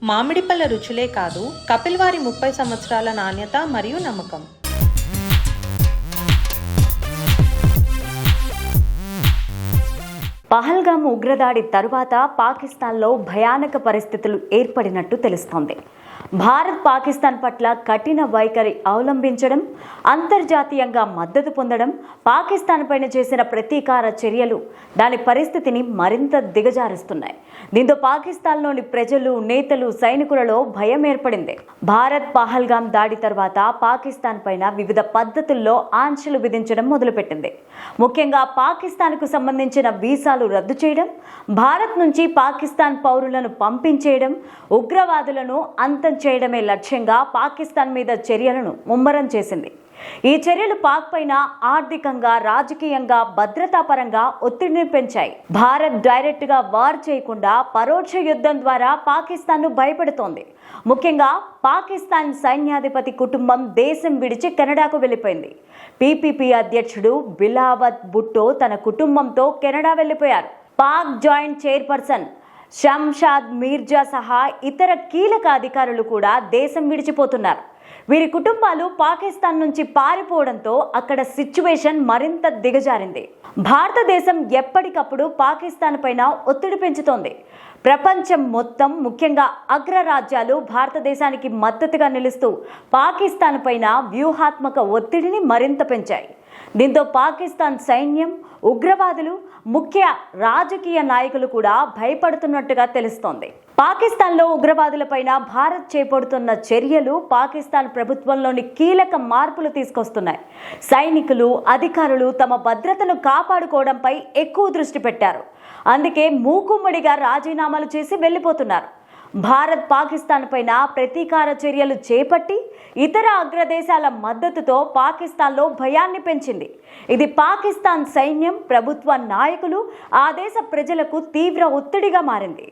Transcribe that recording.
మామిడి పళ్ళ రుచులే కాదు, కపిల్ వారి 30 సంవత్సరాల నాణ్యత మరియు నమ్మకం. పహల్గామ్ ఉగ్రదాడి తరువాత పాకిస్తాన్లో భయానక పరిస్థితులు ఏర్పడినట్టు తెలుస్తోంది. భారత్ పాకిస్తాన్ పట్ల కఠిన వైఖరి అవలంబించడం, అంతర్జాతీయంగా మద్దతు పొందడం, పాకిస్తాన్ పైన చేసిన ప్రతీకార చర్యలు దాని పరిస్థితిని మరింత దిగజారుస్తున్నాయి. దీంతో పాకిస్తాన్లోని ప్రజలు, నేతలు, సైనికులలో భయం ఏర్పడింది. భారత్ పహల్గామ్ దాడి తర్వాత పాకిస్తాన్ పైన వివిధ పద్ధతుల్లో ఆంక్షలు విధించడం మొదలుపెట్టింది. ముఖ్యంగా పాకిస్తాన్కు సంబంధించిన వీసాలు రద్దు చేయడం, భారత్ నుంచి పాకిస్తాన్ పౌరులను పంపించేయడం, ఉగ్రవాదులను అంతం చేయడమే లక్ష్యంగా పాకిస్తాన్ మీద చర్యలను ముమ్మరం చేసింది. ఈ చర్యలు పాక్ పైన ఆర్థికంగా, రాజకీయంగా, భద్రతాపరంగా ఒత్తిడిని పెంచాయి. భారత్ డైరెక్ట్ గా వార్ చేయకుండా పరోక్ష యుద్ధం ద్వారా పాకిస్తాన్ను భయపెడుతోంది. ముఖ్యంగా పాకిస్తాన్ సైన్యాధిపతి కుటుంబం దేశం విడిచి కెనడాకు వెళ్లిపోయింది. పీపీపీ అధ్యక్షుడు బిలావత్ భుట్టో తన కుటుంబంతో కెనడా వెళ్లిపోయారు. పాక్ జాయింట్ చైర్పర్సన్ షంషాద్ మీర్జా సహా ఇతర కీలక అధికారులు కూడా దేశం విడిచిపోతున్నారు. వీరి కుటుంబాలు పాకిస్తాన్ నుంచి పారిపోవడంతో అక్కడ సిచ్యువేషన్ మరింత దిగజారింది. భారతదేశం ఎప్పటికప్పుడు పాకిస్తాన్ పైన ఒత్తిడి పెంచుతోంది. ప్రపంచం మొత్తం, ముఖ్యంగా అగ్రరాజ్యాలు భారతదేశానికి మద్దతుగా నిలుస్తూ పాకిస్తాన్ పైన వ్యూహాత్మక ఒత్తిడిని మరింత పెంచాయి. దీంతో పాకిస్తాన్ సైన్యం, ఉగ్రవాదులు, ముఖ్య రాజకీయ నాయకులు కూడా భయపడుతున్నట్టుగా తెలుస్తోంది. పాకిస్తాన్లో ఉగ్రవాదులపైన భారత్ చేపడుతున్న చర్యలు పాకిస్తాన్ ప్రభుత్వంలోని కీలక మార్పులు తీసుకొస్తున్నాయి. సైనికులు, అధికారులు తమ భద్రతను కాపాడుకోవడంపై ఎక్కువ దృష్టి పెట్టారు. అందుకే మూకుమ్మడిగా రాజీనామాలు చేసి వెళ్లిపోతున్నారు. భారత్ పాకిస్తాన్ పైన ప్రతీకార చర్యలు చేపట్టి ఇతర అగ్రదేశాల మద్దతుతో పాకిస్తాన్లో భయాన్ని పెంచింది. ఇది పాకిస్తాన్ సైన్యం, ప్రభుత్వ నాయకులు, ఆ దేశ ప్రజలకు తీవ్ర ఒత్తిడిగా మారింది.